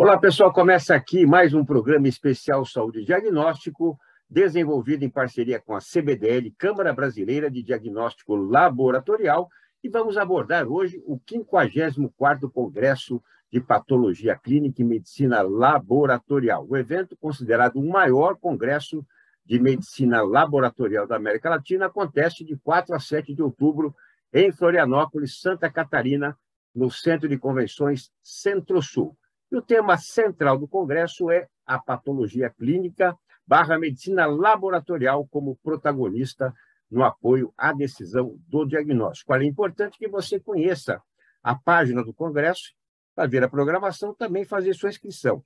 Olá, pessoal. Começa aqui mais um programa especial Saúde e Diagnóstico, desenvolvido em parceria com a CBDL, Câmara Brasileira de Diagnóstico Laboratorial, e vamos abordar hoje o 54º Congresso de Patologia Clínica e Medicina Laboratorial. O evento, considerado o maior congresso de medicina laboratorial da América Latina, acontece de 4 a 7 de outubro em Florianópolis, Santa Catarina, no Centro de Convenções Centro-Sul. E o tema central do congresso é a patologia clínica / medicina laboratorial como protagonista no apoio à decisão do diagnóstico. Olha, é importante que você conheça a página do congresso para ver a programação, também fazer sua inscrição.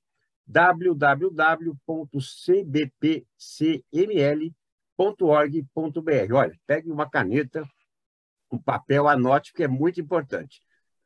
www.cbpcml.org.br. Olha, pegue uma caneta, um papel, anote, que é muito importante.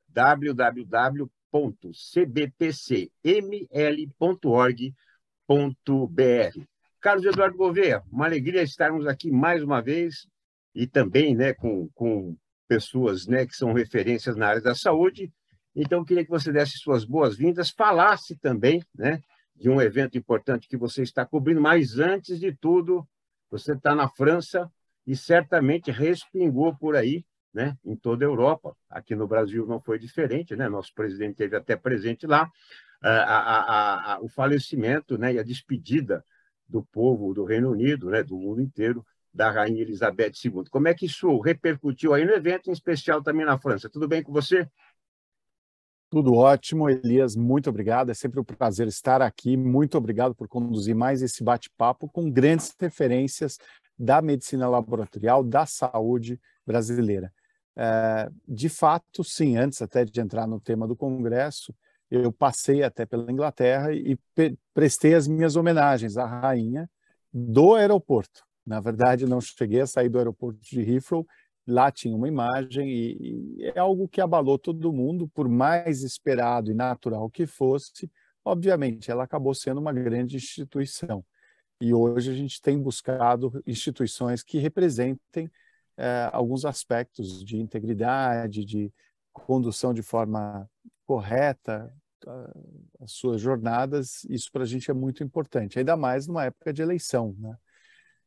www.cbpcml.org.br. Carlos Eduardo Gouveia, uma alegria estarmos aqui mais uma vez e também, né, com pessoas, né, que são referências na área da saúde. Então, queria que você desse suas boas-vindas, falasse também, né, de um evento importante que você está cobrindo, mas antes de tudo, você está na França e certamente respingou por aí, né, em toda a Europa. Aqui no Brasil não foi diferente, né? Nosso presidente esteve até presente lá. O falecimento, né, e a despedida do povo do Reino Unido, né, do mundo inteiro, da Rainha Elizabeth II. Como é que isso repercutiu aí no evento, em especial também na França? Tudo bem com você? Tudo ótimo, Elias, muito obrigado. É sempre um prazer estar aqui. Muito obrigado por conduzir mais esse bate-papo com grandes referências da medicina laboratorial, da saúde brasileira. De fato, sim, antes até de entrar no tema do congresso, eu passei até pela Inglaterra e prestei as minhas homenagens à rainha do aeroporto. Na verdade, não cheguei a sair do aeroporto de Heathrow, lá tinha uma imagem e é algo que abalou todo mundo, por mais esperado e natural que fosse. Obviamente, ela acabou sendo uma grande instituição. E hoje a gente tem buscado instituições que representem alguns aspectos de integridade, de condução de forma correta as suas jornadas. Isso para a gente é muito importante, ainda mais numa época de eleição, né?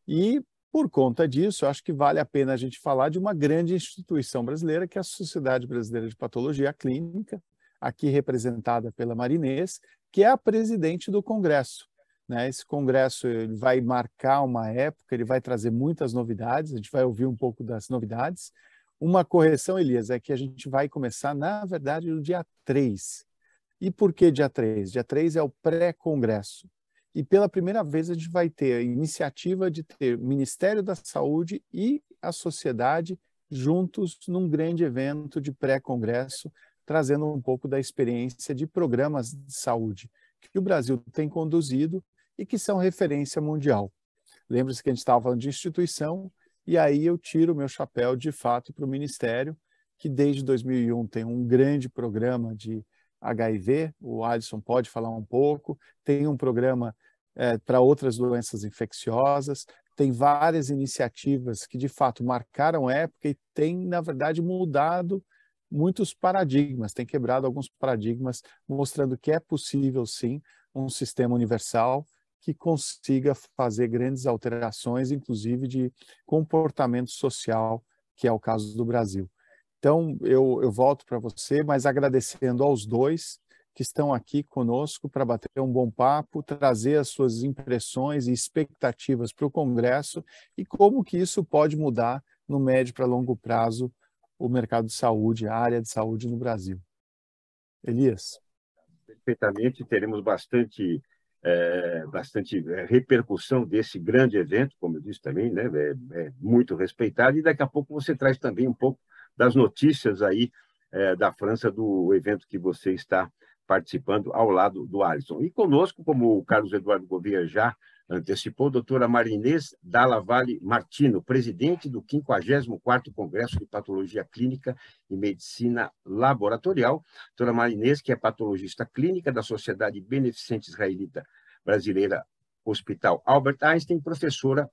E, por conta disso, eu acho que vale a pena a gente falar de uma grande instituição brasileira, que é a Sociedade Brasileira de Patologia Clínica, aqui representada pela Marinês, que é a presidente do Congresso. Esse congresso ele vai marcar uma época, ele vai trazer muitas novidades, a gente vai ouvir um pouco das novidades. Uma correção, Elias, é que a gente vai começar, na verdade, no dia 3. E por que dia 3? Dia 3 é o pré-congresso. E pela primeira vez a gente vai ter a iniciativa de ter o Ministério da Saúde e a sociedade juntos num grande evento de pré-congresso, trazendo um pouco da experiência de programas de saúde que o Brasil tem conduzido e que são referência mundial. Lembre-se que a gente estava falando de instituição, e aí eu tiro o meu chapéu, de fato, para o Ministério, que desde 2001 tem um grande programa de HIV, o Alisson pode falar um pouco, tem um programa para outras doenças infecciosas, tem várias iniciativas que, de fato, marcaram época e tem, na verdade, mudado muitos paradigmas, tem quebrado alguns paradigmas, mostrando que é possível, sim, um sistema universal que consiga fazer grandes alterações, inclusive de comportamento social, que é o caso do Brasil. Então, eu volto para você, mas agradecendo aos dois que estão aqui conosco para bater um bom papo, trazer as suas impressões e expectativas para o Congresso e como que isso pode mudar no médio para longo prazo o mercado de saúde, a área de saúde no Brasil. Elias. Perfeitamente, teremos bastante repercussão desse grande evento, como eu disse também, né? É muito respeitado, e daqui a pouco você traz também um pouco das notícias aí da França, do evento que você está participando ao lado do Alisson. E conosco, como o Carlos Eduardo Gouveia já antecipou, a doutora Marinês Dalla Valle Martino, presidente do 54º Congresso de Patologia Clínica e Medicina Laboratorial. Doutora Marinês, que é patologista clínica da Sociedade Beneficente Israelita Brasileira Hospital Albert Einstein, professora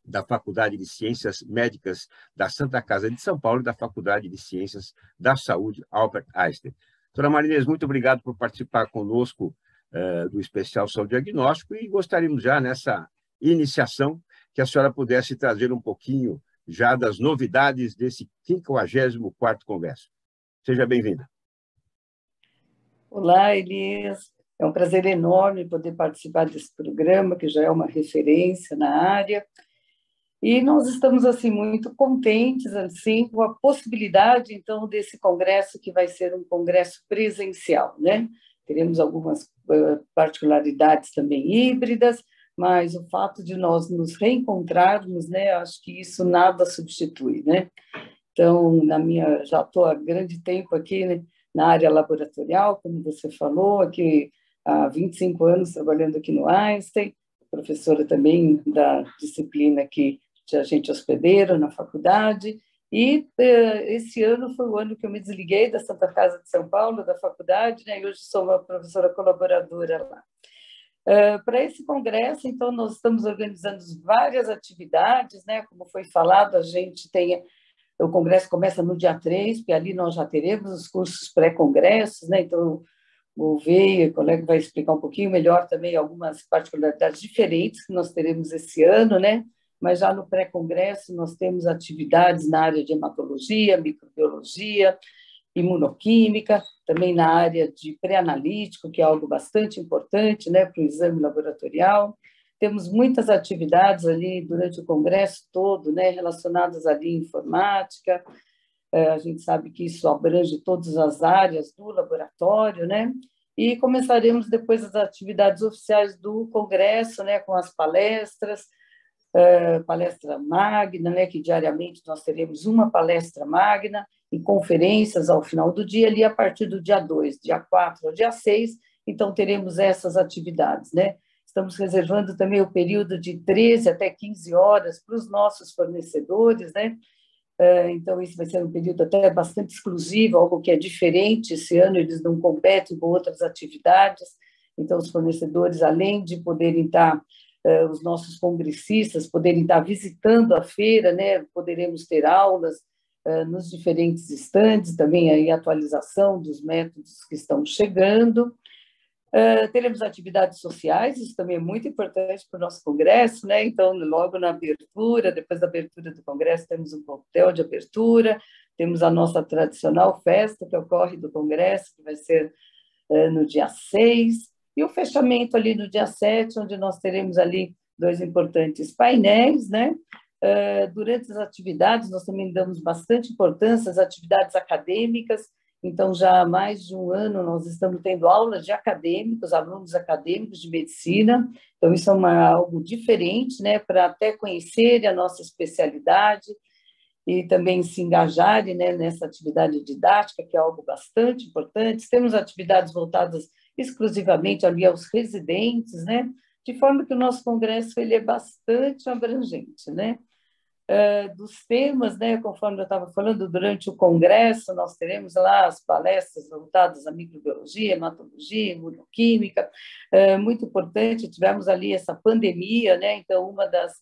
da Faculdade de Ciências Médicas da Santa Casa de São Paulo e da Faculdade de Ciências da Saúde Albert Einstein. Doutora Marinês, muito obrigado por participar conosco do Especial Saúde Diagnóstico e gostaríamos já, nessa iniciação, que a senhora pudesse trazer um pouquinho já das novidades desse 54º Congresso. Seja bem-vinda. Olá, Elias. É um prazer enorme poder participar desse programa, que já é uma referência na área. E nós estamos assim muito contentes assim com a possibilidade então desse congresso que vai ser um congresso presencial, né? Teremos algumas particularidades também híbridas, mas o fato de nós nos reencontrarmos, né? Acho que isso nada substitui, né? Então, já estou há grande tempo aqui, né, na área laboratorial, como você falou, aqui há 25 anos trabalhando aqui no Einstein, professora também da disciplina que de agente hospedeiro na faculdade, e esse ano foi o ano que eu me desliguei da Santa Casa de São Paulo, da faculdade, né, e hoje sou uma professora colaboradora lá. Para esse congresso, então, nós estamos organizando várias atividades, né, como foi falado, a gente tem... O congresso começa no dia 3, porque ali nós já teremos os cursos pré-congressos, né, então o colega vai explicar um pouquinho melhor também algumas particularidades diferentes que nós teremos esse ano, né? Mas já no pré-congresso nós temos atividades na área de hematologia, microbiologia, imunoquímica, também na área de pré-analítico, que é algo bastante importante, né, para o exame laboratorial. Temos muitas atividades ali durante o congresso todo, né, relacionadas ali à informática. A gente sabe que isso abrange todas as áreas do laboratório, né? E começaremos depois as atividades oficiais do congresso, né, com as palestras, palestra magna, né, que diariamente nós teremos uma palestra magna e conferências ao final do dia, ali a partir do dia 2, dia 4 ao dia 6, então teremos essas atividades, né? Estamos reservando também o período de 13 até 15 horas para os nossos fornecedores, né? Então, isso vai ser um período até bastante exclusivo, algo que é diferente. Esse ano eles não competem com outras atividades, então os fornecedores, além de poderem estar, os nossos congressistas poderem estar visitando a feira, né, poderemos ter aulas nos diferentes estandes, também a atualização dos métodos que estão chegando. Teremos atividades sociais, isso também é muito importante para o nosso congresso, né? Então, logo na abertura, depois da abertura do congresso, temos um coquetel de abertura, temos a nossa tradicional festa que ocorre do congresso, que vai ser no dia 6, e o fechamento ali no dia 7, onde nós teremos ali 2 importantes painéis, né? Durante as atividades, nós também damos bastante importância às atividades acadêmicas. Então, já há mais de um ano, nós estamos tendo aulas de acadêmicos, alunos acadêmicos de medicina. Então, isso é algo diferente, né, para até conhecerem a nossa especialidade e também se engajarem, né, nessa atividade didática, que é algo bastante importante. Temos atividades voltadas exclusivamente ali aos residentes, né, de forma que o nosso congresso ele é bastante abrangente, né? Dos temas, né, conforme eu estava falando, durante o congresso, nós teremos lá as palestras voltadas à microbiologia, hematologia, imunoquímica, muito importante, tivemos ali essa pandemia, né, então uma das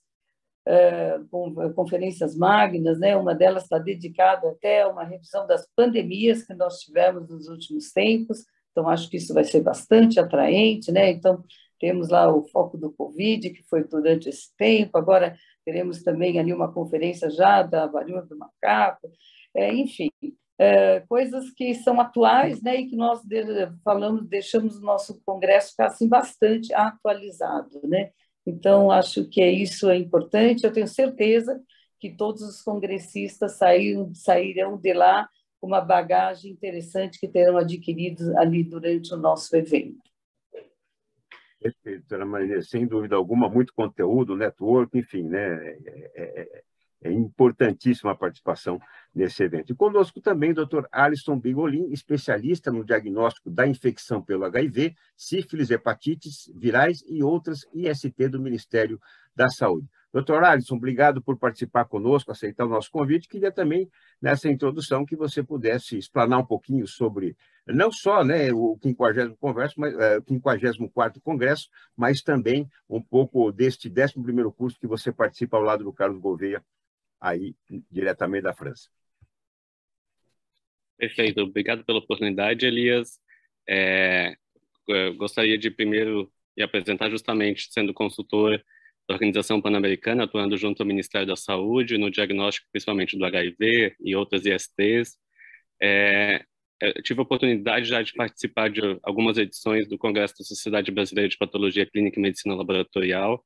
conferências magnas, né, uma delas está dedicada até a uma revisão das pandemias que nós tivemos nos últimos tempos, então acho que isso vai ser bastante atraente, né, então temos lá o foco do Covid, que foi durante esse tempo, agora teremos também ali uma conferência já da varíola do macaco, enfim, coisas que são atuais, né, e que nós deixamos o nosso congresso ficar assim, bastante atualizado, né? Então, acho que isso é importante, eu tenho certeza que todos os congressistas sairão de lá com uma bagagem interessante que terão adquirido ali durante o nosso evento. Perfeito, doutora Maria, sem dúvida alguma, muito conteúdo, network, enfim, né? É importantíssima a participação nesse evento. E conosco também o Dr. Alisson Bigolin, especialista no diagnóstico da infecção pelo HIV, sífilis, hepatites virais e outras IST do Ministério da Saúde. Dr. Alisson, obrigado por participar conosco, aceitar o nosso convite. Queria também, nessa introdução, que você pudesse explanar um pouquinho sobre, não só, né, o 54º Congresso, mas também um pouco deste 11º curso que você participa ao lado do Carlos Gouveia, aí diretamente da França. Perfeito, obrigado pela oportunidade, Elias. gostaria de primeiro me apresentar justamente sendo consultor da Organização Pan-Americana, atuando junto ao Ministério da Saúde no diagnóstico principalmente do HIV e outras ISTs. Eu tive a oportunidade já de participar de algumas edições do Congresso da Sociedade Brasileira de Patologia Clínica e Medicina Laboratorial.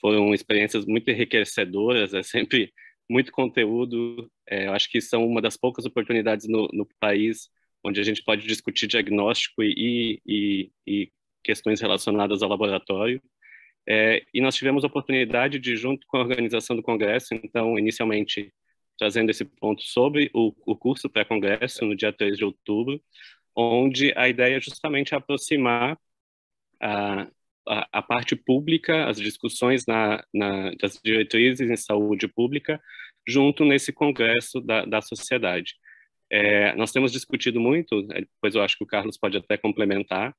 Foram experiências muito enriquecedoras, é sempre muito conteúdo. Eu acho que são uma das poucas oportunidades no país onde a gente pode discutir diagnóstico e questões relacionadas ao laboratório. E nós tivemos a oportunidade de, junto com a organização do Congresso, então, inicialmente, trazendo esse ponto sobre o curso pré-congresso, no dia 3 de outubro, onde a ideia é justamente aproximar a parte pública, as discussões das diretrizes em saúde pública, junto nesse congresso da sociedade. Nós temos discutido muito, depois eu acho que o Carlos pode até complementar,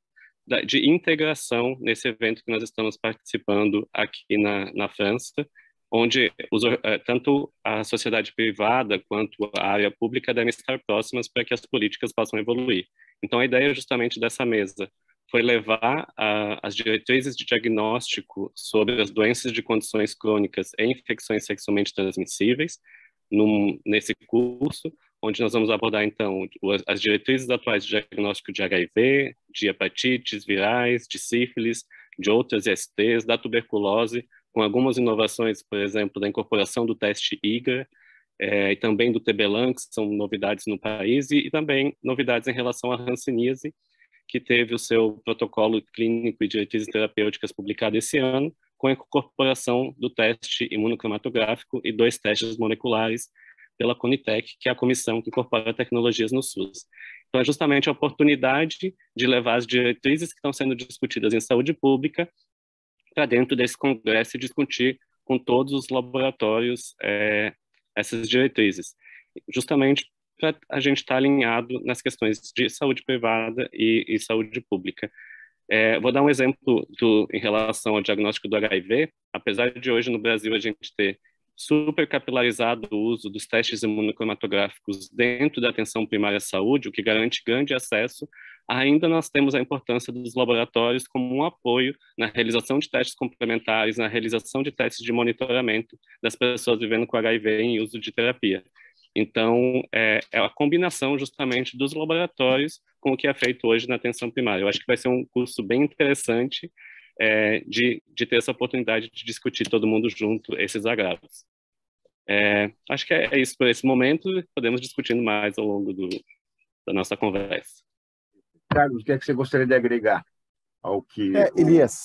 de integração nesse evento que nós estamos participando aqui na França, onde tanto a sociedade privada quanto a área pública devem estar próximas para que as políticas possam evoluir. Então, a ideia justamente dessa mesa foi levar as diretrizes de diagnóstico sobre as doenças de condições crônicas e infecções sexualmente transmissíveis nesse curso, onde nós vamos abordar, então, as diretrizes atuais de diagnóstico de HIV, de hepatites virais, de sífilis, de outras ISTs, da tuberculose, com algumas inovações, por exemplo, da incorporação do teste IGRA, e também do TB-LAN, que são novidades no país, e também novidades em relação à hanseníase, que teve o seu protocolo clínico e diretrizes terapêuticas publicado esse ano, com a incorporação do teste imunocromatográfico e 2 testes moleculares pela Conitec, que é a comissão que incorpora tecnologias no SUS. Então, é justamente a oportunidade de levar as diretrizes que estão sendo discutidas em saúde pública para dentro desse congresso e discutir com todos os laboratórios essas diretrizes, justamente para a gente estar alinhado nas questões de saúde privada e saúde pública. Vou dar um exemplo em relação ao diagnóstico do HIV. Apesar de hoje no Brasil a gente ter super capilarizado o uso dos testes imunocromatográficos dentro da atenção primária à saúde, o que garante grande acesso, ainda nós temos a importância dos laboratórios como um apoio na realização de testes complementares, na realização de testes de monitoramento das pessoas vivendo com HIV em uso de terapia. Então, é a combinação justamente dos laboratórios com o que é feito hoje na atenção primária. Eu acho que vai ser um curso bem interessante de ter essa oportunidade de discutir todo mundo junto esses agravos. Acho que é isso por esse momento. Podemos discutindo mais ao longo da nossa conversa. Carlos, o que é que você gostaria de agregar ao que... Elias,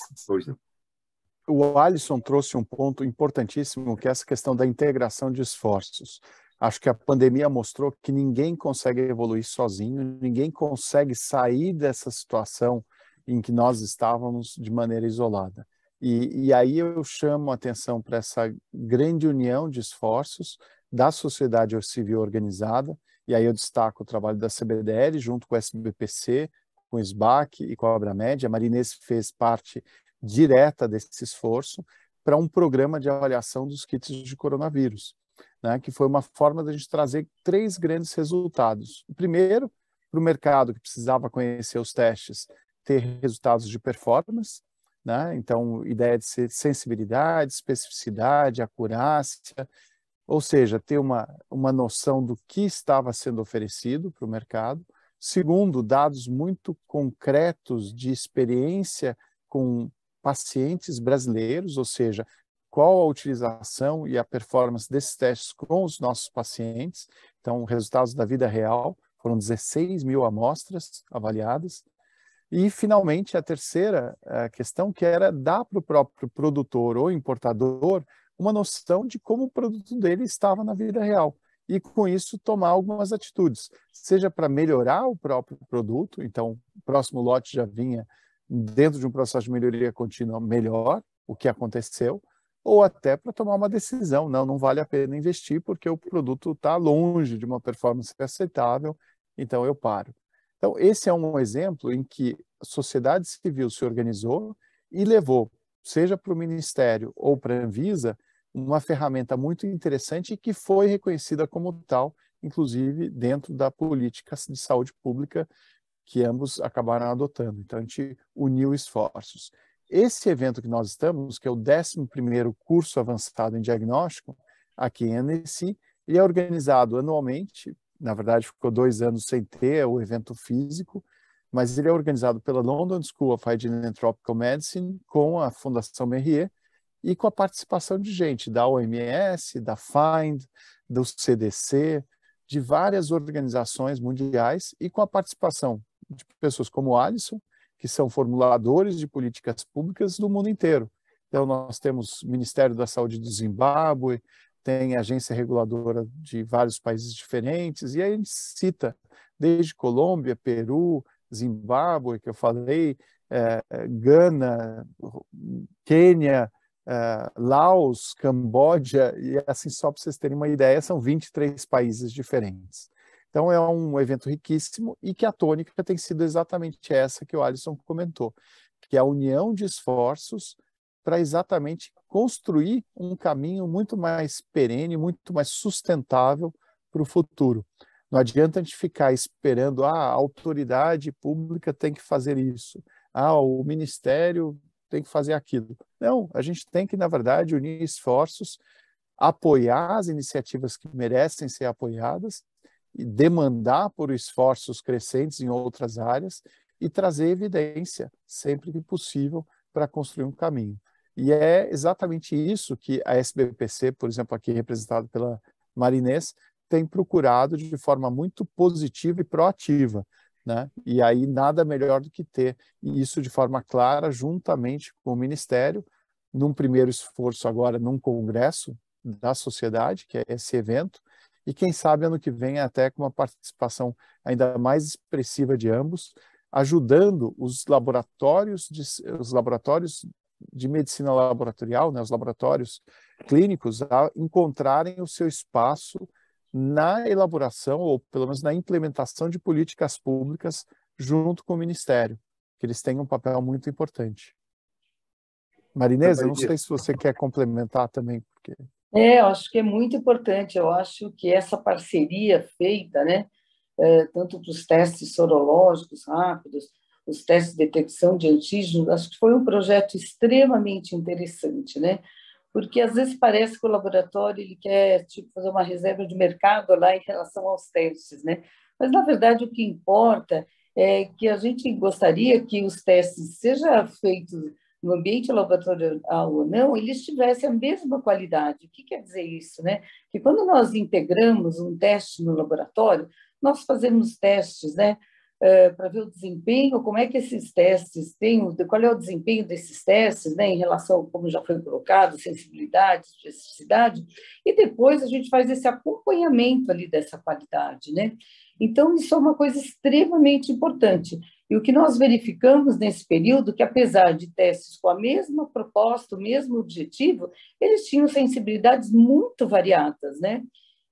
o Alisson trouxe um ponto importantíssimo, que é essa questão da integração de esforços. Acho que a pandemia mostrou que ninguém consegue evoluir sozinho, ninguém consegue sair dessa situação em que nós estávamos de maneira isolada. E aí eu chamo a atenção para essa grande união de esforços da sociedade civil organizada, e aí eu destaco o trabalho da CBDL junto com o SBPC, com o SBAC e com a Abramed. A Marinês fez parte direta desse esforço para um programa de avaliação dos kits de coronavírus, né, que foi uma forma de a gente trazer 3 grandes resultados. O primeiro, para o mercado que precisava conhecer os testes, ter resultados de performance, né? Então, ideia de ser sensibilidade, especificidade, acurácia, ou seja, ter uma noção do que estava sendo oferecido para o mercado. Segundo, dados muito concretos de experiência com pacientes brasileiros, ou seja, qual a utilização e a performance desses testes com os nossos pacientes. Então, resultados da vida real, foram 16 mil amostras avaliadas. E, finalmente, a terceira questão, que era dar para o próprio produtor ou importador uma noção de como o produto dele estava na vida real. E, com isso, tomar algumas atitudes, seja para melhorar o próprio produto, então, o próximo lote já vinha dentro de um processo de melhoria contínua melhor, o que aconteceu, ou até para tomar uma decisão, não vale a pena investir porque o produto está longe de uma performance aceitável, então eu paro. Então, esse é um exemplo em que a sociedade civil se organizou e levou, seja para o Ministério ou para a Anvisa, uma ferramenta muito interessante e que foi reconhecida como tal, inclusive dentro da política de saúde pública que ambos acabaram adotando. Então, a gente uniu esforços. Esse evento que nós estamos, que é o 11º curso avançado em diagnóstico, aqui em Annecy, ele é organizado anualmente, na verdade ficou 2 anos sem ter o evento físico, mas ele é organizado pela London School of Hygiene and Tropical Medicine, com a Fundação Merrier, e com a participação de gente da OMS, da FIND, do CDC, de várias organizações mundiais, e com a participação de pessoas como o Alisson, que são formuladores de políticas públicas do mundo inteiro. Então, nós temos o Ministério da Saúde do Zimbábue, tem agência reguladora de vários países diferentes, e aí a gente cita desde Colômbia, Peru, Zimbábue, que eu falei, Gana, Quênia, Laos, Camboja, e assim, só para vocês terem uma ideia, são 23 países diferentes. Então, é um evento riquíssimo e que a tônica tem sido exatamente essa que o Alisson comentou, que é a união de esforços para exatamente construir um caminho muito mais perene, muito mais sustentável para o futuro. Não adianta a gente ficar esperando, a autoridade pública tem que fazer isso, o ministério tem que fazer aquilo. Não, a gente tem que, na verdade, unir esforços, apoiar as iniciativas que merecem ser apoiadas, e demandar por esforços crescentes em outras áreas e trazer evidência, sempre que possível, para construir um caminho. E é exatamente isso que a SBPC, por exemplo, aqui representado pela Marinês, tem procurado de forma muito positiva e proativa, né? E aí nada melhor do que ter isso de forma clara, juntamente com o Ministério, num primeiro esforço agora num congresso da sociedade, que é esse evento, e quem sabe ano que vem até com uma participação ainda mais expressiva de ambos, ajudando os laboratórios de medicina laboratorial, né, os laboratórios clínicos, a encontrarem o seu espaço na elaboração, ou pelo menos na implementação de políticas públicas junto com o Ministério, que eles têm um papel muito importante. Marinês, eu não sei se você quer complementar também, porque... Eu acho que é muito importante. Eu acho que essa parceria feita, né, tanto para os testes sorológicos rápidos, os testes de detecção de antígenos, acho que foi um projeto extremamente interessante, né? Porque às vezes parece que o laboratório ele quer fazer uma reserva de mercado lá em relação aos testes, né? Mas na verdade o que importa é que a gente gostaria que os testes sejam feitos no ambiente laboratorial ou não, eles tivessem a mesma qualidade. O que quer dizer isso, né? Que quando nós integramos um teste no laboratório, nós fazemos testes, né? Para ver o desempenho, como é que esses testes têm, qual é o desempenho desses testes, né, em relação, como já foi colocado, sensibilidade, especificidade, e depois a gente faz esse acompanhamento ali dessa qualidade, né? Então, isso é uma coisa extremamente importante. E o que nós verificamos nesse período, que apesar de testes com a mesma proposta, o mesmo objetivo, eles tinham sensibilidades muito variadas, né?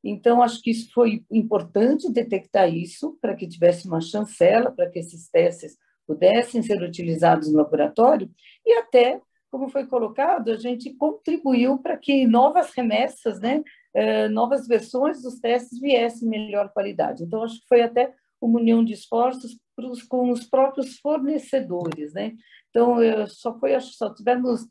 Então, acho que isso foi importante detectar isso, para que tivesse uma chancela, para que esses testes pudessem ser utilizados no laboratório, e até, como foi colocado, a gente contribuiu para que novas remessas, né, novas versões dos testes viessem em melhor qualidade. Então, acho que foi até uma união de esforços com os próprios fornecedores, né? Então, acho que só tivemos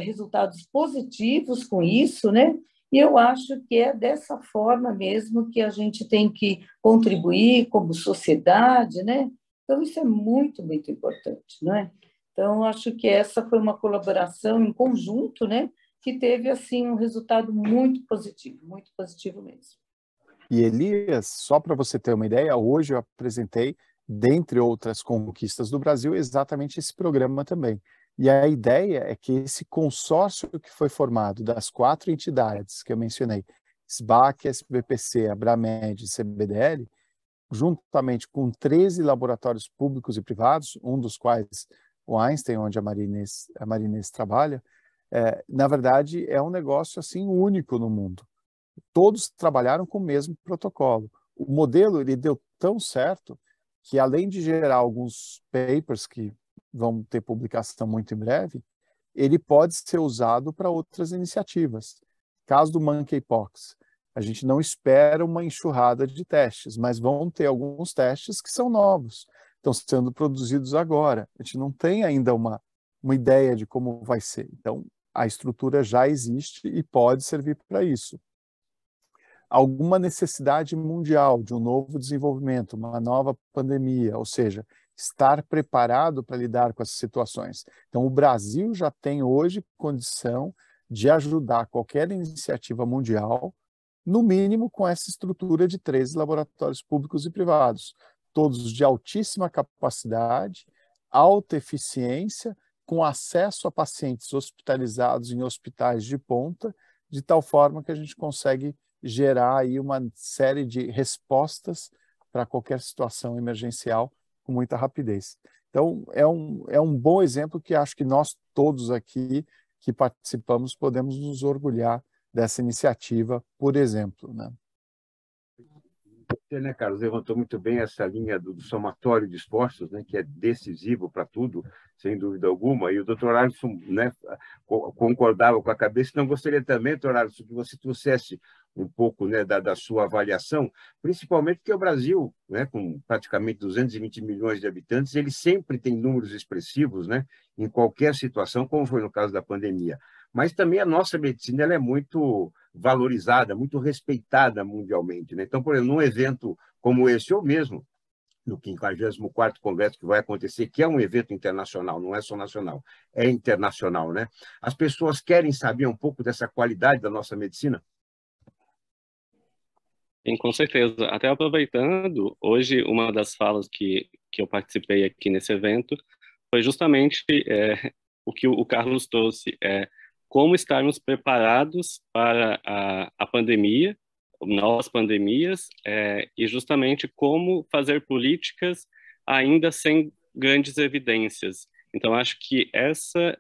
resultados positivos com isso, né? E eu acho que é dessa forma mesmo que a gente tem que contribuir como sociedade, né? Então, isso é muito, muito importante, não é? Então, acho que essa foi uma colaboração em conjunto, né? Que teve, assim, um resultado muito positivo mesmo. E, Elias, só para você ter uma ideia, hoje eu apresentei, dentre outras conquistas do Brasil, exatamente esse programa também. E a ideia é que esse consórcio que foi formado das 4 entidades que eu mencionei, SBAC, SBPC, Abramed e CBDL, juntamente com 13 laboratórios públicos e privados, um dos quais o Einstein, onde a Marinês trabalha, na verdade é um negócio assim único no mundo. Todos trabalharam com o mesmo protocolo. O modelo ele deu tão certo que, além de gerar alguns papers que vão ter publicação muito em breve, ele pode ser usado para outras iniciativas. Caso do monkeypox, a gente não espera uma enxurrada de testes, mas vão ter alguns testes que são novos. estão sendo produzidos agora. A gente não tem ainda uma ideia de como vai ser. Então, a estrutura já existe e pode servir para isso. Alguma necessidade mundial de um novo desenvolvimento, uma nova pandemia, ou seja, estar preparado para lidar com essas situações. Então, o Brasil já tem hoje condição de ajudar qualquer iniciativa mundial, no mínimo com essa estrutura de 13 laboratórios públicos e privados, todos de altíssima capacidade, alta eficiência, com acesso a pacientes hospitalizados em hospitais de ponta, de tal forma que a gente consegue gerar aí uma série de respostas para qualquer situação emergencial com muita rapidez. Então, é um bom exemplo que acho que nós todos aqui que participamos podemos nos orgulhar dessa iniciativa, por exemplo, né? Você, né, Carlos, levantou muito bem essa linha do somatório de esforços, né, que é decisivo para tudo, sem dúvida alguma, e o doutor Alisson, né, concordava com a cabeça. Não gostaria também, doutor Alisson, que você trouxesse um pouco, né, da sua avaliação, principalmente porque o Brasil, né, com praticamente 220 milhões de habitantes, ele sempre tem números expressivos, né, em qualquer situação, como foi no caso da pandemia. Mas também a nossa medicina ela é muito valorizada, muito respeitada mundialmente, né? Então, por exemplo, num evento como esse, ou mesmo no 54º Congresso que vai acontecer, que é um evento internacional, não é só nacional, é internacional, né? As pessoas querem saber um pouco dessa qualidade da nossa medicina? Sim, com certeza. Até aproveitando, hoje uma das falas que eu participei aqui nesse evento foi justamente o que o Carlos trouxe, como estarmos preparados para a pandemia, novas pandemias, e justamente como fazer políticas ainda sem grandes evidências. Então, acho que essa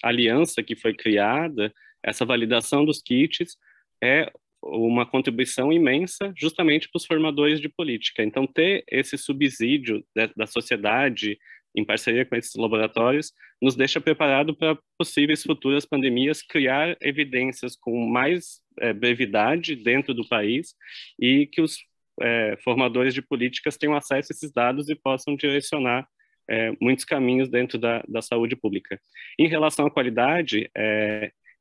aliança que foi criada, essa validação dos kits, é uma contribuição imensa justamente para os formadores de política. Então, ter esse subsídio da sociedade em parceria com esses laboratórios, nos deixa preparado para possíveis futuras pandemias, criar evidências com mais brevidade dentro do país e que os formadores de políticas tenham acesso a esses dados e possam direcionar muitos caminhos dentro da saúde pública. Em relação à qualidade,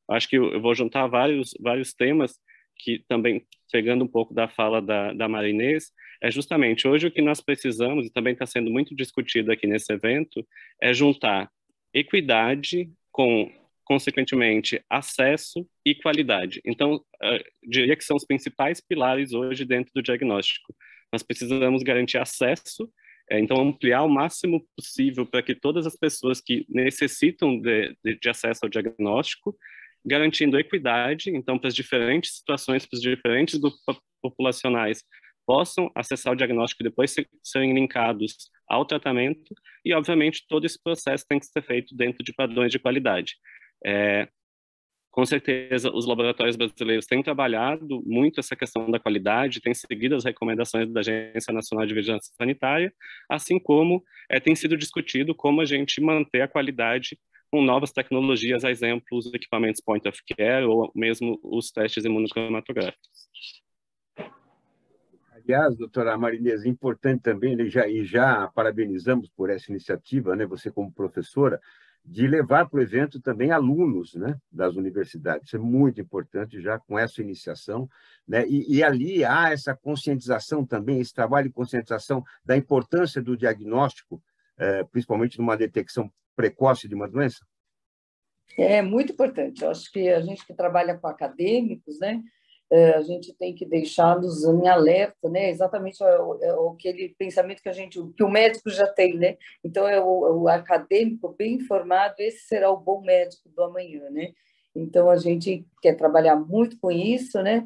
acho que eu vou juntar vários temas que também, pegando um pouco da fala da Marinês, é justamente hoje o que nós precisamos, e também está sendo muito discutido aqui nesse evento, é juntar equidade com, consequentemente, acesso e qualidade. Então, diria que são os principais pilares hoje dentro do diagnóstico. Nós precisamos garantir acesso, então ampliar o máximo possível para que todas as pessoas que necessitam de acesso ao diagnóstico, garantindo equidade, então, para as diferentes situações, para os diferentes grupos populacionais, possam acessar o diagnóstico e depois serem linkados ao tratamento, e, obviamente, todo esse processo tem que ser feito dentro de padrões de qualidade. Com certeza, os laboratórios brasileiros têm trabalhado muito essa questão da qualidade, têm seguido as recomendações da Agência Nacional de Vigilância Sanitária, assim como tem sido discutido como a gente manter a qualidade com novas tecnologias, a exemplo, os equipamentos point of care ou mesmo os testes imunocromatográficos. Aliás, doutora Marinês, é importante também, né, já parabenizamos por essa iniciativa, né, você como professora, de levar para o evento também alunos, né, das universidades. Isso é muito importante já com essa iniciação, né, e ali há essa conscientização também, esse trabalho de conscientização da importância do diagnóstico, principalmente numa detecção precoce de uma doença. É muito importante. Eu acho que a gente que trabalha com acadêmicos, né, a gente tem que deixá-los em alerta, né? Exatamente aquele pensamento que o médico já tem, né? Então o acadêmico bem informado, esse será o bom médico do amanhã, né? Então a gente quer trabalhar muito com isso, né?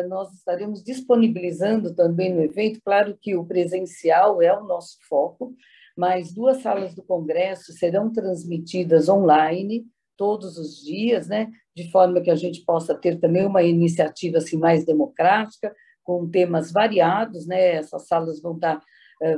Nós estaremos disponibilizando também no evento, claro que o presencial é o nosso foco, mas 2 salas do congresso serão transmitidas online todos os dias, né? De forma que a gente possa ter também uma iniciativa assim mais democrática, com temas variados, né? Essas salas vão estar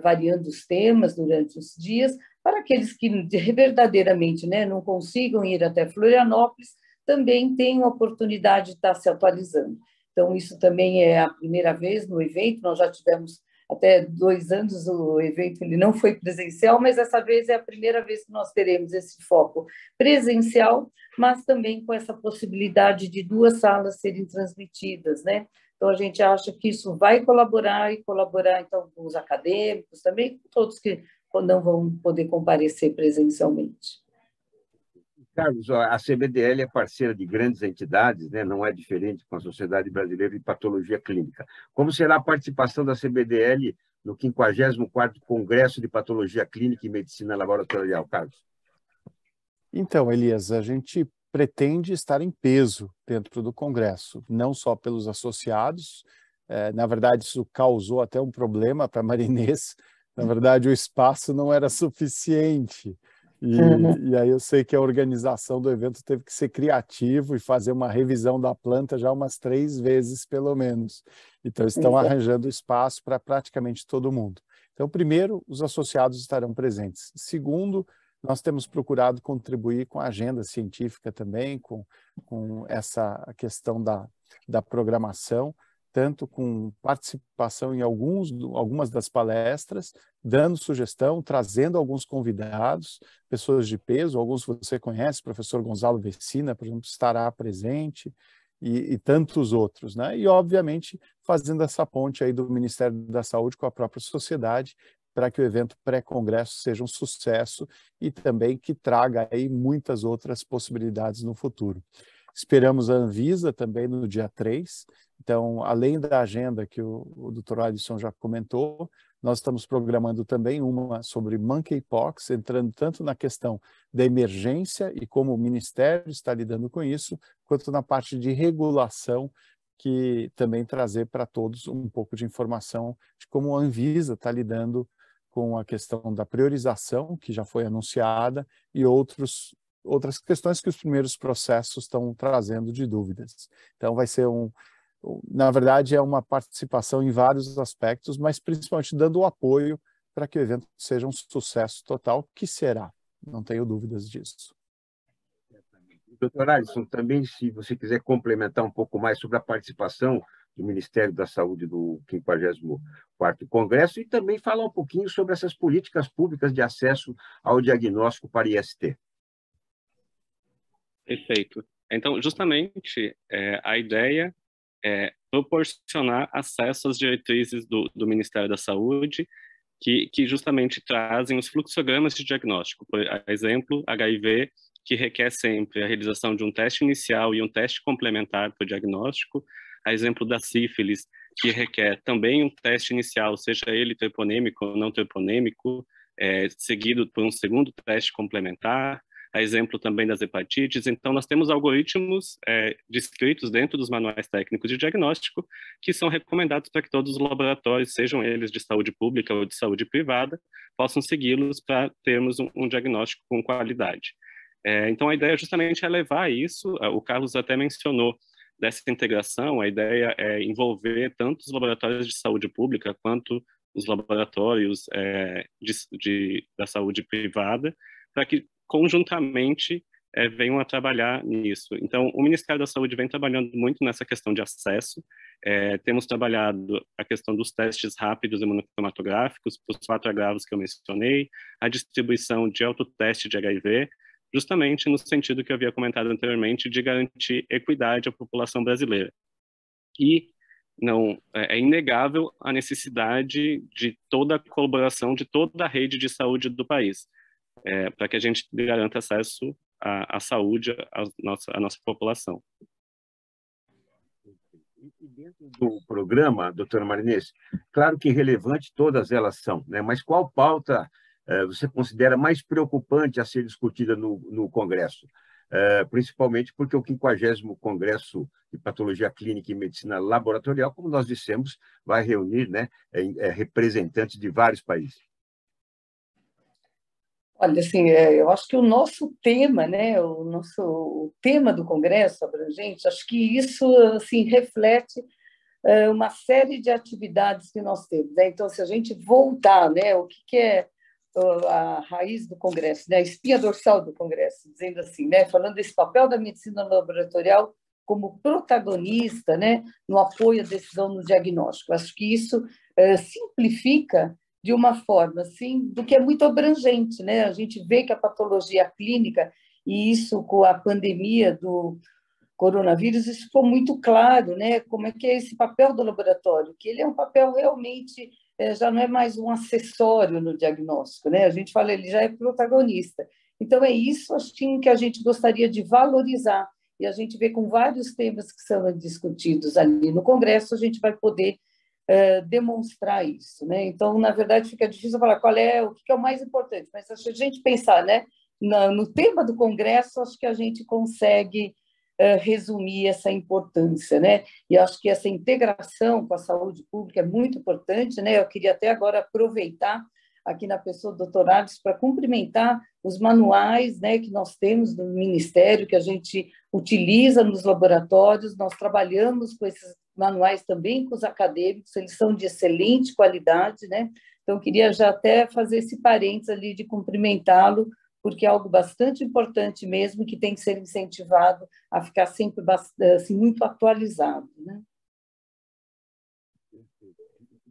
variando os temas durante os dias, para aqueles que verdadeiramente, né, não consigam ir até Florianópolis, também tenham a oportunidade de estar se atualizando. Então, isso também é a primeira vez no evento, nós já tivemos até 2 anos o evento ele não foi presencial, mas essa vez é a primeira vez que nós teremos esse foco presencial, mas também com essa possibilidade de 2 salas serem transmitidas, né? Então, a gente acha que isso vai colaborar então, com os acadêmicos também, com todos que não vão poder comparecer presencialmente. Carlos, a CBDL é parceira de grandes entidades, né? Não é diferente com a Sociedade Brasileira de Patologia Clínica. Como será a participação da CBDL no 54º Congresso de Patologia Clínica e Medicina Laboratorial, Carlos? Então, Elias, a gente pretende estar em peso dentro do Congresso, não só pelos associados. Na verdade, isso causou até um problema para a Marinês. Na verdade, o espaço não era suficiente. E aí eu sei que a organização do evento teve que ser criativo e fazer uma revisão da planta já umas 3 vezes, pelo menos. Então, estão arranjando espaço para praticamente todo mundo. Então, primeiro, os associados estarão presentes. Segundo, nós temos procurado contribuir com a agenda científica também, com essa questão da programação, tanto com participação em algumas das palestras, dando sugestão, trazendo alguns convidados, pessoas de peso, alguns você conhece, o professor Gonzalo Vecina, por exemplo, estará presente, e tantos outros, né? E, obviamente, fazendo essa ponte aí do Ministério da Saúde com a própria sociedade, para que o evento pré-congresso seja um sucesso e também que traga aí muitas outras possibilidades no futuro. Esperamos a Anvisa também no dia 3. Então, além da agenda que o Dr. Alisson já comentou, nós estamos programando também uma sobre monkeypox, entrando tanto na questão da emergência e como o Ministério está lidando com isso, quanto na parte de regulação, que também trazer para todos um pouco de informação de como a Anvisa está lidando com a questão da priorização, que já foi anunciada, e outras questões que os primeiros processos estão trazendo de dúvidas. Então, vai ser na verdade, é uma participação em vários aspectos, mas principalmente dando o apoio para que o evento seja um sucesso total, que será, não tenho dúvidas disso. Doutor Alisson, também, se você quiser complementar um pouco mais sobre a participação do Ministério da Saúde do 54º Congresso e também falar um pouquinho sobre essas políticas públicas de acesso ao diagnóstico para IST. Perfeito. Então, justamente, a ideia é proporcionar acesso às diretrizes do Ministério da Saúde, que justamente trazem os fluxogramas de diagnóstico. Por exemplo, HIV, que requer sempre a realização de um teste inicial e um teste complementar para o diagnóstico. A exemplo da sífilis, que requer também um teste inicial, seja ele treponêmico ou não treponêmico, seguido por um segundo teste complementar. A exemplo também das hepatites. Então, nós temos algoritmos descritos dentro dos manuais técnicos de diagnóstico que são recomendados para que todos os laboratórios, sejam eles de saúde pública ou de saúde privada, possam segui-los para termos um diagnóstico com qualidade. Então, a ideia justamente é levar isso, o Carlos até mencionou dessa integração, a ideia é envolver tanto os laboratórios de saúde pública quanto os laboratórios da saúde privada, para que conjuntamente venham a trabalhar nisso. Então, o Ministério da Saúde vem trabalhando muito nessa questão de acesso. Temos trabalhado a questão dos testes rápidos imunocromatográficos, os 4 agravos que eu mencionei, a distribuição de autoteste de HIV, justamente no sentido que eu havia comentado anteriormente, de garantir equidade à população brasileira. E não é inegável a necessidade de toda a colaboração de toda a rede de saúde do país, para que a gente garanta acesso à saúde à nossa população. E dentro do programa, doutora Marinês, claro que relevante todas elas são, né? Mas qual pauta você considera mais preocupante a ser discutida no Congresso? Principalmente porque o 50º Congresso de Patologia Clínica e Medicina Laboratorial, como nós dissemos, vai reunir, né, representantes de vários países. Olha, assim, eu acho que o nosso tema, né, o tema do Congresso abrangente, acho que isso assim reflete uma série de atividades que nós temos, né? Então, se a gente voltar, né, o que é a raiz do Congresso, né, a espinha dorsal do Congresso, dizendo assim, né, falando desse papel da medicina laboratorial como protagonista, né, no apoio à decisão no diagnóstico. Acho que isso simplifica de uma forma assim, do que é muito abrangente, né? A gente vê que a patologia clínica, e isso com a pandemia do coronavírus, isso ficou muito claro, né? Como é que é esse papel do laboratório, que ele é um papel realmente, já não é mais um acessório no diagnóstico, né? A gente fala, ele já é protagonista. Então, é isso, assim, que a gente gostaria de valorizar, e a gente vê com vários temas que são discutidos ali no Congresso, a gente vai poder demonstrar isso, né? Então, na verdade, fica difícil falar qual é o que é o mais importante, mas se a gente pensar, né, no tema do Congresso, acho que a gente consegue resumir essa importância, né? E acho que essa integração com a saúde pública é muito importante, né? Eu queria até agora aproveitar aqui na pessoa do Dr. Alisson para cumprimentar os manuais, né, que nós temos no Ministério, que a gente utiliza nos laboratórios, nós trabalhamos com esses manuais também com os acadêmicos, eles são de excelente qualidade, né? Então, eu queria já até fazer esse parênteses ali de cumprimentá-lo, porque é algo bastante importante mesmo, que tem que ser incentivado a ficar sempre assim, muito atualizado, né?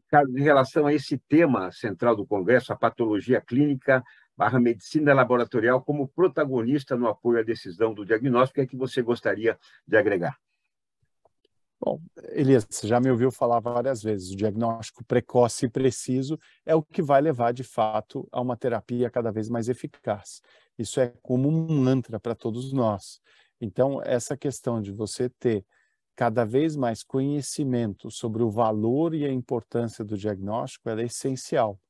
Carlos, em relação a esse tema central do Congresso, a patologia clínica / medicina laboratorial como protagonista no apoio à decisão do diagnóstico, o que é que você gostaria de agregar? Bom, Elias, você já me ouviu falar várias vezes, o diagnóstico precoce e preciso é o que vai levar, de fato, a uma terapia cada vez mais eficaz. Isso é como um mantra para todos nós. Então, essa questão de você ter cada vez mais conhecimento sobre o valor e a importância do diagnóstico, ela é essencial.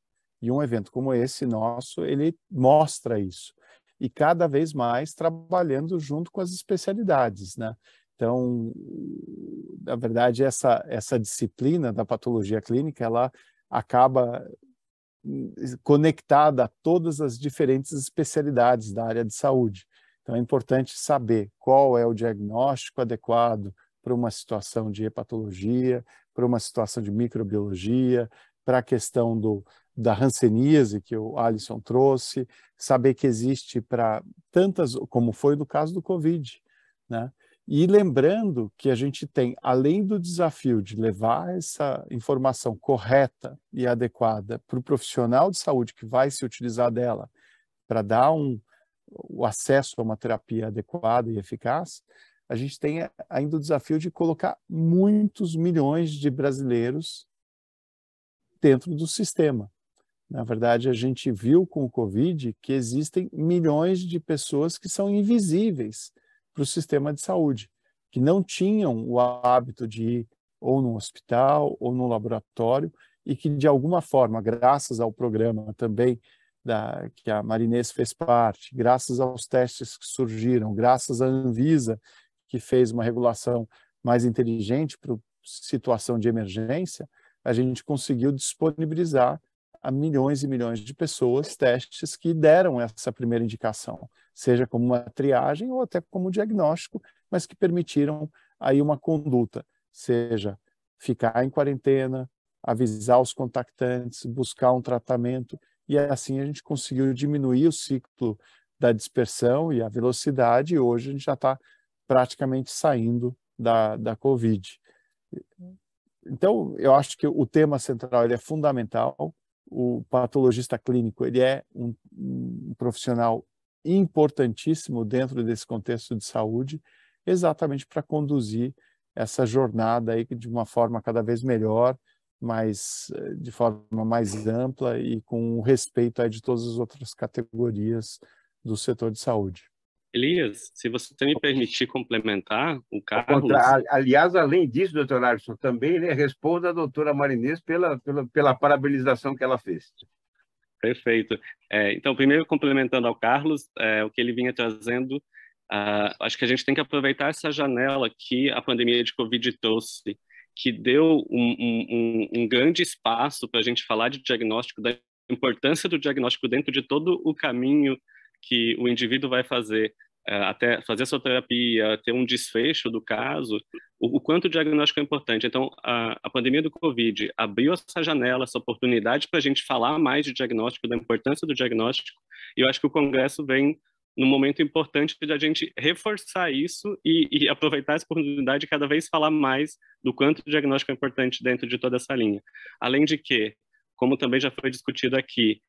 E um evento como esse nosso, ele mostra isso. E cada vez mais trabalhando junto com as especialidades, né? Então, na verdade, essa disciplina da patologia clínica, ela acaba conectada a todas as diferentes especialidades da área de saúde. Então, é importante saber qual é o diagnóstico adequado para uma situação de hepatologia, para uma situação de microbiologia, para a questão da hanseníase que o Alisson trouxe, saber que existe para tantas, como foi no caso do Covid, né? E lembrando que a gente tem, além do desafio de levar essa informação correta e adequada para o profissional de saúde que vai se utilizar dela para dar o acesso a uma terapia adequada e eficaz, a gente tem ainda o desafio de colocar muitos milhões de brasileiros dentro do sistema. Na verdade, a gente viu com o Covid que existem milhões de pessoas que são invisíveis para o sistema de saúde, que não tinham o hábito de ir ou no hospital ou no laboratório e que, de alguma forma, graças ao programa também que a Marinês fez parte, graças aos testes que surgiram, graças à Anvisa, que fez uma regulação mais inteligente para a situação de emergência, a gente conseguiu disponibilizar a milhões e milhões de pessoas testes que deram essa primeira indicação, seja como uma triagem ou até como diagnóstico, mas que permitiram aí uma conduta, seja ficar em quarentena, avisar os contactantes, buscar um tratamento, e assim a gente conseguiu diminuir o ciclo da dispersão e a velocidade, e hoje a gente já está praticamente saindo da Covid. Então, eu acho que o tema central ele é fundamental. O patologista clínico ele é um profissional importantíssimo dentro desse contexto de saúde, exatamente para conduzir essa jornada aí de uma forma cada vez melhor, de forma mais ampla e com respeito aí de todas as outras categorias do setor de saúde. Elias, se você me permitir complementar, o Carlos... Aliás, além disso, doutor Alisson, também, né, responda a doutora Marinês pela parabenização que ela fez. Perfeito. Então, primeiro, complementando ao Carlos, o que ele vinha trazendo, acho que a gente tem que aproveitar essa janela que a pandemia de Covid trouxe, que deu um grande espaço para a gente falar de diagnóstico, da importância do diagnóstico dentro de todo o caminho que o indivíduo vai fazer, até fazer a sua terapia, ter um desfecho do caso, o quanto o diagnóstico é importante. Então, a pandemia do Covid abriu essa janela, essa oportunidade para a gente falar mais de diagnóstico, da importância do diagnóstico, e eu acho que o Congresso vem num momento importante de a gente reforçar isso e aproveitar essa oportunidade de cada vez falar mais do quanto o diagnóstico é importante dentro de toda essa linha. Além de que, como também já foi discutido aqui,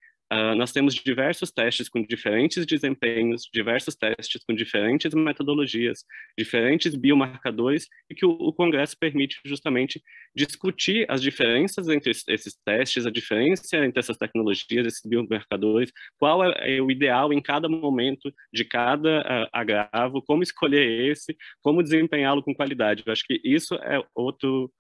nós temos diversos testes com diferentes desempenhos, diversos testes com diferentes metodologias, diferentes biomarcadores, e que o Congresso permite justamente discutir as diferenças entre esses testes, a diferença entre essas tecnologias, esses biomarcadores, qual é o ideal em cada momento de cada agravo, como escolher esse, como desempenhá-lo com qualidade. Eu acho que isso é outro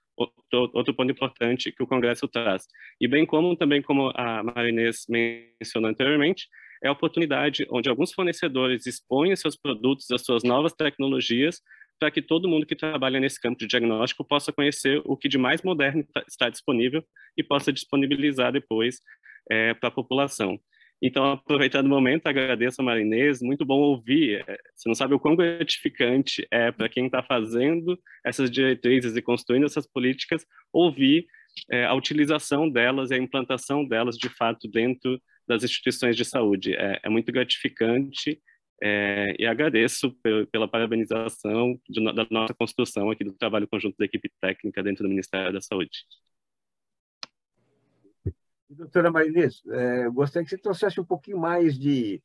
ponto importante que o Congresso traz. E bem como também, como a Marinês mencionou anteriormente, é a oportunidade onde alguns fornecedores expõem seus produtos, as suas novas tecnologias, para que todo mundo que trabalha nesse campo de diagnóstico possa conhecer o que de mais moderno está disponível e possa disponibilizar depois para a população. Então, aproveitando o momento, agradeço a Marinês, muito bom ouvir. Você não sabe o quão gratificante é para quem está fazendo essas diretrizes e construindo essas políticas, ouvir a utilização delas e a implantação delas, de fato, dentro das instituições de saúde. É muito gratificante e agradeço pela parabenização da nossa construção aqui do trabalho conjunto da equipe técnica dentro do Ministério da Saúde. Doutora Marinês, gostaria que você trouxesse um pouquinho mais de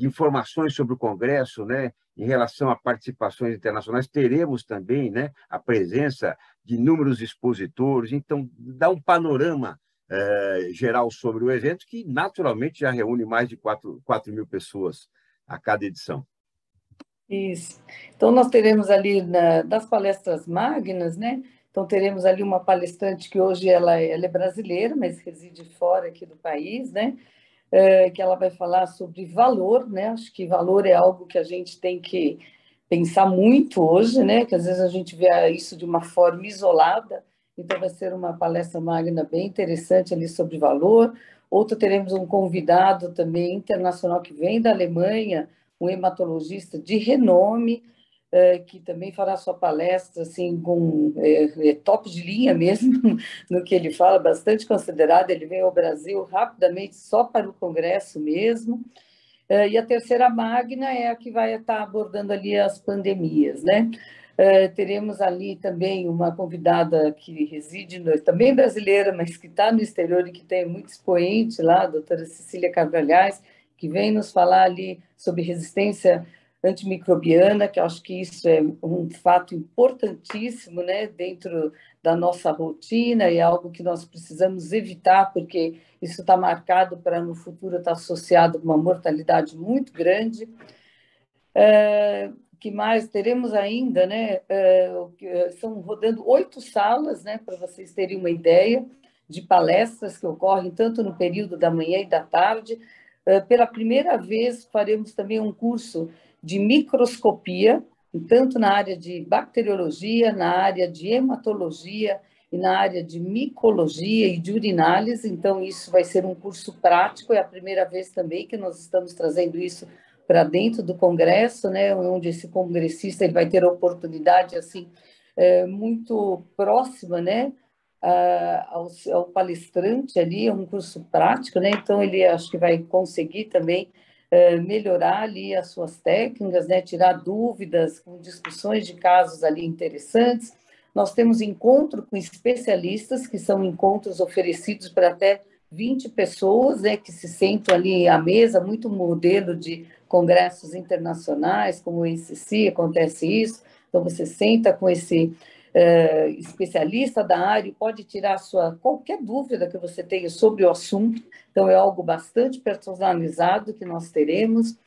informações sobre o Congresso, né, em relação a participações internacionais. Teremos também, né, a presença de inúmeros expositores, então, dá um panorama geral sobre o evento, que naturalmente já reúne mais de 4 mil pessoas a cada edição. Isso. Então, nós teremos ali, das palestras magnas, né? Então, teremos ali uma palestrante que hoje ela é brasileira, mas reside fora aqui do país, né? Que ela vai falar sobre valor, né? Acho que valor é algo que a gente tem que pensar muito hoje, né? Que às vezes a gente vê isso de uma forma isolada. Então, vai ser uma palestra magna bem interessante ali sobre valor. Outra, teremos um convidado também internacional que vem da Alemanha, um hematologista de renome, que também fará sua palestra assim, com top de linha mesmo, no que ele fala, bastante considerado. Ele veio ao Brasil rapidamente só para o Congresso mesmo. E a terceira magna é a que vai estar abordando ali as pandemias, né? Teremos ali também uma convidada que reside, também brasileira, mas que está no exterior e que tem muito expoente lá, a doutora Cecília Carvalhais, que vem nos falar ali sobre resistência antimicrobiana, que eu acho que isso é um fato importantíssimo, né, dentro da nossa rotina, e é algo que nós precisamos evitar, porque isso está marcado para no futuro estar associado com uma mortalidade muito grande. Que mais teremos ainda, né? Estão rodando 8 salas, né, para vocês terem uma ideia, de palestras que ocorrem tanto no período da manhã e da tarde. Pela primeira vez, faremos também um curso de microscopia, tanto na área de bacteriologia, na área de hematologia e na área de micologia e de urinálise. Então, isso vai ser um curso prático, é a primeira vez também que nós estamos trazendo isso para dentro do Congresso, né, onde esse congressista ele vai ter a oportunidade assim, muito próxima, né, ao palestrante ali, é um curso prático, né? Então ele acho que vai conseguir também melhorar ali as suas técnicas, né? Tirar dúvidas, com discussões de casos ali interessantes. Nós temos encontro com especialistas, que são encontros oferecidos para até 20 pessoas, né, que se sentam ali à mesa, muito modelo de congressos internacionais, como o ICC, acontece isso. Então, você senta com esse especialista da área e pode tirar qualquer dúvida que você tenha sobre o assunto. Então, é algo bastante personalizado que nós teremos.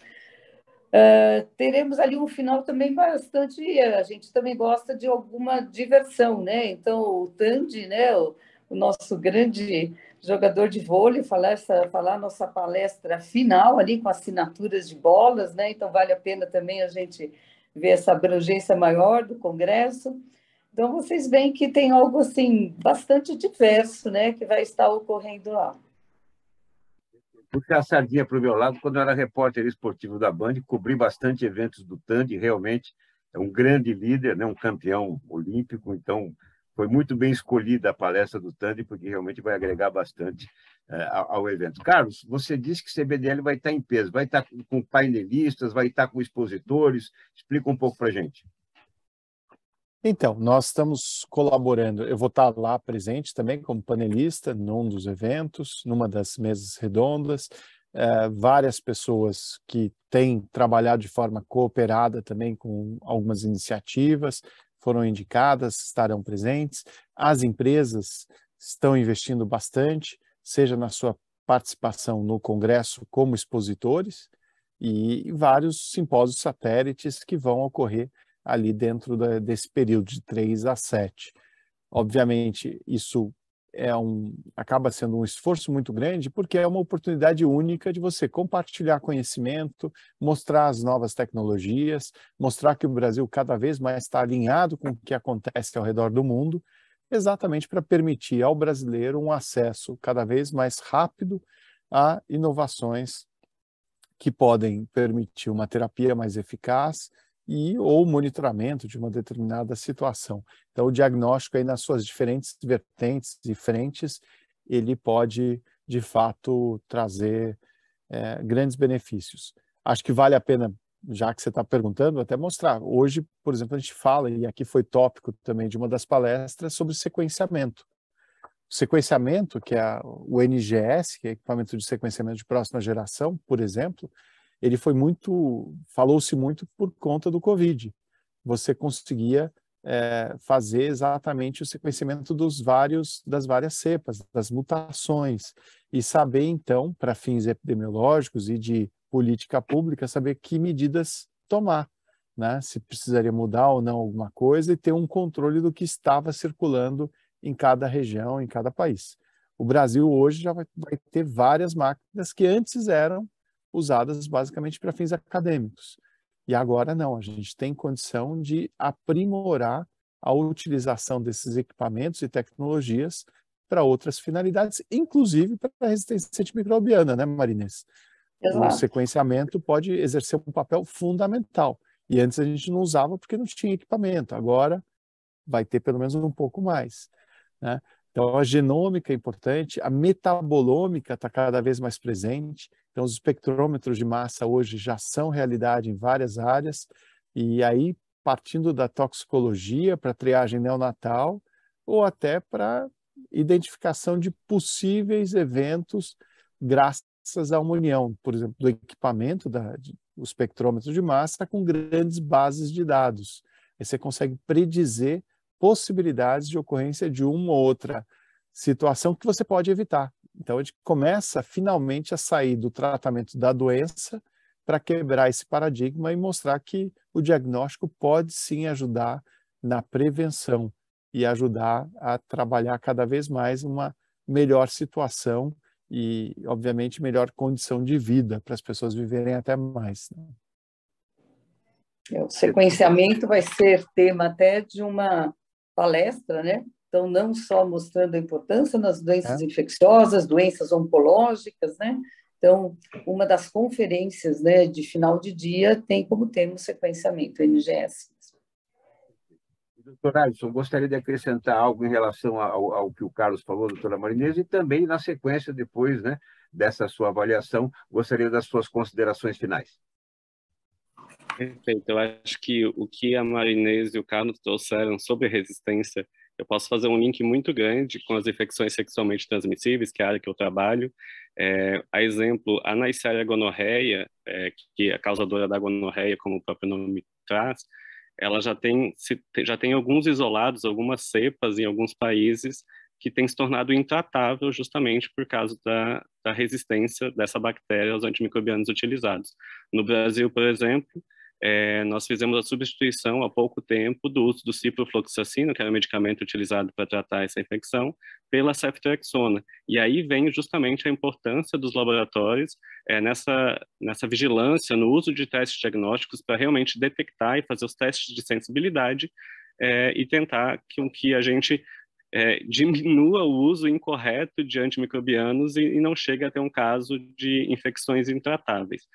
Teremos ali um final também bastante... A gente também gosta de alguma diversão, né? Então, o Tandy, né, o nosso grande jogador de vôlei, falar a nossa palestra final ali com assinaturas de bolas, né? Então, vale a pena também a gente ver essa abrangência maior do Congresso. Então, vocês veem que tem algo assim bastante diverso, né, que vai estar ocorrendo lá. Puxar a sardinha para o meu lado, quando eu era repórter esportivo da Band, cobri bastante eventos do Tandy, realmente é um grande líder, né, um campeão olímpico, então foi muito bem escolhida a palestra do Tandem, porque realmente vai agregar bastante ao evento. Carlos, você disse que CBDL vai estar em peso, vai estar com painelistas, vai estar com expositores. Explica um pouco para a gente. Então, nós estamos colaborando. Eu vou estar lá presente também como panelista num dos eventos, numa das mesas redondas. Várias pessoas que têm trabalhado de forma cooperada também com algumas iniciativas foram indicadas, estarão presentes. As empresas estão investindo bastante, seja na sua participação no Congresso como expositores, e vários simpósios satélites que vão ocorrer ali dentro desse período de 3 a 7. Obviamente, isso acaba sendo um esforço muito grande, porque é uma oportunidade única de você compartilhar conhecimento, mostrar as novas tecnologias, mostrar que o Brasil cada vez mais está alinhado com o que acontece ao redor do mundo, exatamente para permitir ao brasileiro um acesso cada vez mais rápido a inovações que podem permitir uma terapia mais eficaz ou monitoramento de uma determinada situação. Então, o diagnóstico aí nas suas diferentes vertentes e frentes, ele pode, de fato, trazer grandes benefícios. Acho que vale a pena, já que você está perguntando, até mostrar. Hoje, por exemplo, a gente fala, e aqui foi tópico também de uma das palestras, sobre sequenciamento. O sequenciamento, que é o NGS, que é equipamento de sequenciamento de próxima geração, por exemplo, ele falou-se muito por conta do Covid. Você conseguia fazer exatamente o sequenciamento das várias cepas, das mutações, e saber, então, para fins epidemiológicos e de política pública, saber que medidas tomar, né? Se precisaria mudar ou não alguma coisa, e ter um controle do que estava circulando em cada região, em cada país. O Brasil hoje já vai ter várias máquinas que antes eram usadas basicamente para fins acadêmicos. E agora não, a gente tem condição de aprimorar a utilização desses equipamentos e tecnologias para outras finalidades, inclusive para a resistência antimicrobiana, né, Marinês? Exato. O sequenciamento pode exercer um papel fundamental. E antes a gente não usava porque não tinha equipamento. Agora vai ter pelo menos um pouco mais, né? Então, a genômica é importante, a metabolômica está cada vez mais presente. Então, os espectrômetros de massa hoje já são realidade em várias áreas. E aí, partindo da toxicologia para triagem neonatal, ou até para identificação de possíveis eventos graças a uma união, por exemplo, do equipamento do espectrômetro de massa com grandes bases de dados. Aí você consegue predizer possibilidades de ocorrência de uma ou outra situação que você pode evitar. Então, a gente começa finalmente a sair do tratamento da doença para quebrar esse paradigma e mostrar que o diagnóstico pode sim ajudar na prevenção e ajudar a trabalhar cada vez mais uma melhor situação e, obviamente, melhor condição de vida para as pessoas viverem até mais, né? O sequenciamento vai ser tema até de uma palestra, né? Então, não só mostrando a importância nas doenças infecciosas, doenças oncológicas, né? Então, uma das conferências, né, de final de dia tem como tema o sequenciamento, o NGS. Doutora Alisson, gostaria de acrescentar algo em relação ao que o Carlos falou, doutora Marinês, e também, na sequência, depois, né, dessa sua avaliação, gostaria das suas considerações finais. Perfeito. Eu acho que o que a Marinês e o Carlos trouxeram sobre resistência, eu posso fazer um link muito grande com as infecções sexualmente transmissíveis, que é a área que eu trabalho. A exemplo, a Neisseria gonorreia, que é a causadora da gonorreia, como o próprio nome traz, ela já tem alguns isolados, algumas cepas em alguns países que tem se tornado intratável justamente por causa da resistência dessa bactéria aos antimicrobianos utilizados. No Brasil, por exemplo, nós fizemos a substituição há pouco tempo do uso do ciprofloxacino, que era um medicamento utilizado para tratar essa infecção, pela ceftriaxona. E aí vem justamente a importância dos laboratórios nessa vigilância, no uso de testes diagnósticos para realmente detectar e fazer os testes de sensibilidade e tentar que a gente diminua o uso incorreto de antimicrobianos e não chegue a ter um caso de infecções intratáveis.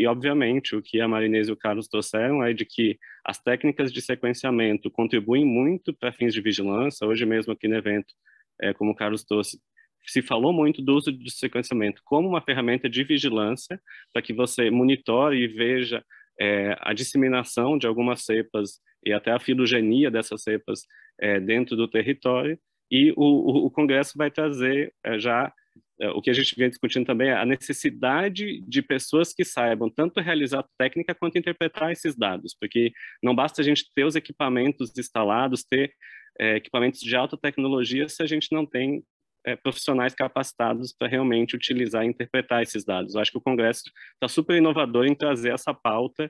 obviamente, o que a Marinês e o Carlos trouxeram é de que as técnicas de sequenciamento contribuem muito para fins de vigilância. Hoje mesmo aqui no evento, como o Carlos trouxe, se falou muito do uso do sequenciamento como uma ferramenta de vigilância, para que você monitore e veja a disseminação de algumas cepas e até a filogenia dessas cepas dentro do território. E o Congresso vai trazer o que a gente vem discutindo também é a necessidade de pessoas que saibam tanto realizar técnica quanto interpretar esses dados, porque não basta a gente ter os equipamentos instalados, ter equipamentos de alta tecnologia se a gente não tem profissionais capacitados para realmente utilizar e interpretar esses dados. Eu acho que o Congresso está super inovador em trazer essa pauta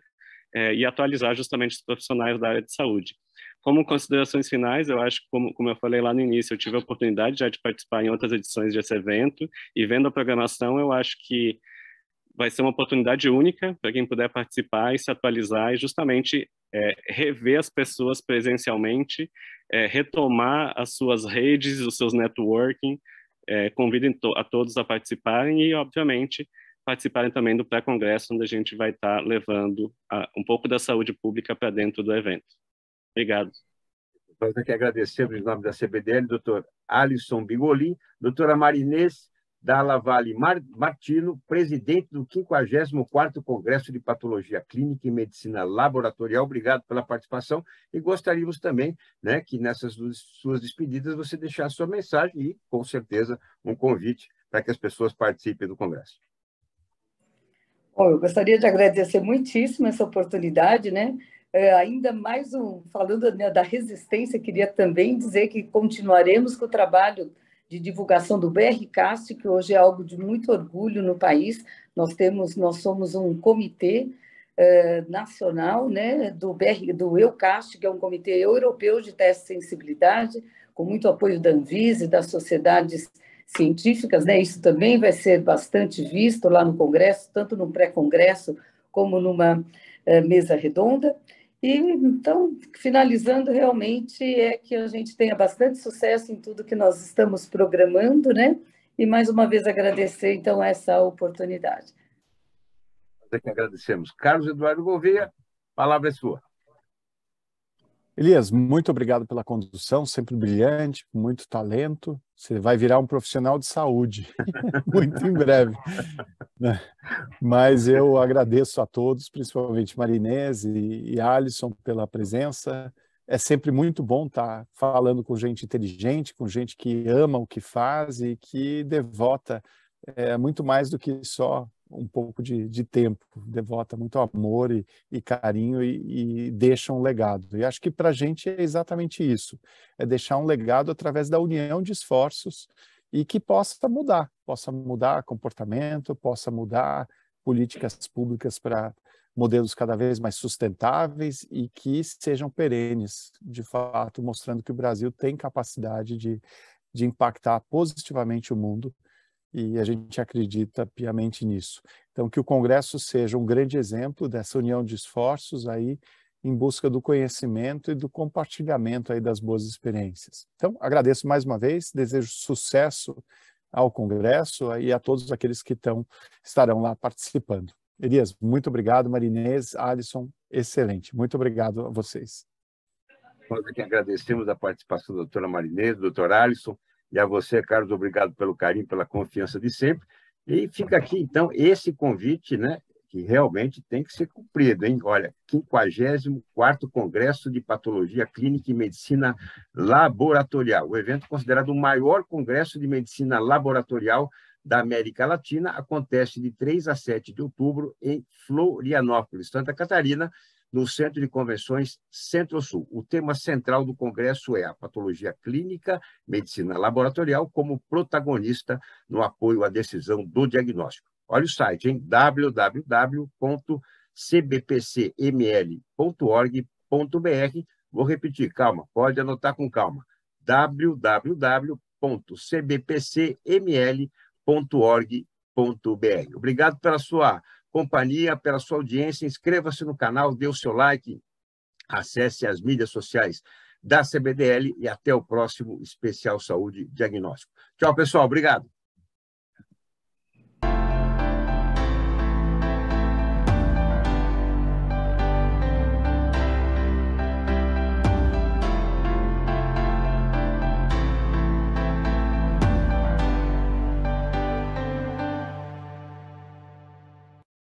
e atualizar justamente os profissionais da área de saúde. Como considerações finais, eu acho que, como eu falei lá no início, eu tive a oportunidade já de participar em outras edições desse evento, e vendo a programação, eu acho que vai ser uma oportunidade única para quem puder participar e se atualizar e justamente rever as pessoas presencialmente, retomar as suas redes, os seus networking, convido a todos a participarem e, obviamente, participarem também do pré-congresso, onde a gente vai estar levando um pouco da saúde pública para dentro do evento. Obrigado. Nós aqui agradecemos em nome da CBDL, doutor Alisson Bigolin, doutora Marinês Dalla Valle Martino, presidente do 54º Congresso de Patologia Clínica e Medicina Laboratorial. Obrigado pela participação e gostaríamos também, né, que nessas suas despedidas você deixasse sua mensagem e, com certeza, um convite para que as pessoas participem do Congresso. Bom, eu gostaria de agradecer muitíssimo essa oportunidade, né? Ainda mais falando, né, da resistência, queria também dizer que continuaremos com o trabalho de divulgação do BRCast, que hoje é algo de muito orgulho no país. Nós somos um comitê nacional, né, do EUCAST, que é um comitê europeu de teste de sensibilidade, com muito apoio da Anvisa e das sociedades científicas, né? Isso também vai ser bastante visto lá no Congresso, tanto no pré-congresso como numa mesa redonda. E, então, finalizando, realmente é que a gente tenha bastante sucesso em tudo que nós estamos programando, né? E, mais uma vez, agradecer, então, essa oportunidade. Nós é que agradecemos. Carlos Eduardo Gouveia, a palavra é sua. Elias, muito obrigado pela condução, sempre brilhante, com muito talento. Você vai virar um profissional de saúde, muito em breve. Mas eu agradeço a todos, principalmente Marinês e Alisson, pela presença. É sempre muito bom estar falando com gente inteligente, com gente que ama o que faz e que devota muito mais do que só um pouco de tempo, devota muito amor e carinho e deixa um legado. E acho que para a gente é exatamente isso, é deixar um legado através da união de esforços e que possa mudar comportamento, possa mudar políticas públicas para modelos cada vez mais sustentáveis e que sejam perenes, de fato, mostrando que o Brasil tem capacidade de impactar positivamente o mundo, e a gente acredita piamente nisso. Então, que o Congresso seja um grande exemplo dessa união de esforços aí em busca do conhecimento e do compartilhamento aí das boas experiências. Então, agradeço mais uma vez, desejo sucesso ao Congresso e a todos aqueles que estarão lá participando. Elias, muito obrigado. Marinês, Alisson, excelente. Muito obrigado a vocês. Nós aqui agradecemos a participação da doutora Marinês, do doutor Alisson, e a você, Carlos, obrigado pelo carinho, pela confiança de sempre. E fica aqui, então, esse convite, né, que realmente tem que ser cumprido, hein? Olha, 54º Congresso de Patologia Clínica e Medicina Laboratorial. O evento considerado o maior congresso de medicina laboratorial da América Latina acontece de 3 a 7 de outubro em Florianópolis, Santa Catarina, no Centro de Convenções Centro-Sul. O tema central do congresso é a patologia clínica, medicina laboratorial, como protagonista no apoio à decisão do diagnóstico. Olha o site, hein? www.cbpcml.org.br. Vou repetir, calma, pode anotar com calma. www.cbpcml.org.br. Obrigado pela sua companhia, pela sua audiência. Inscreva-se no canal, dê o seu like, acesse as mídias sociais da CBDL e até o próximo Especial Saúde Diagnóstico. Tchau, pessoal. Obrigado.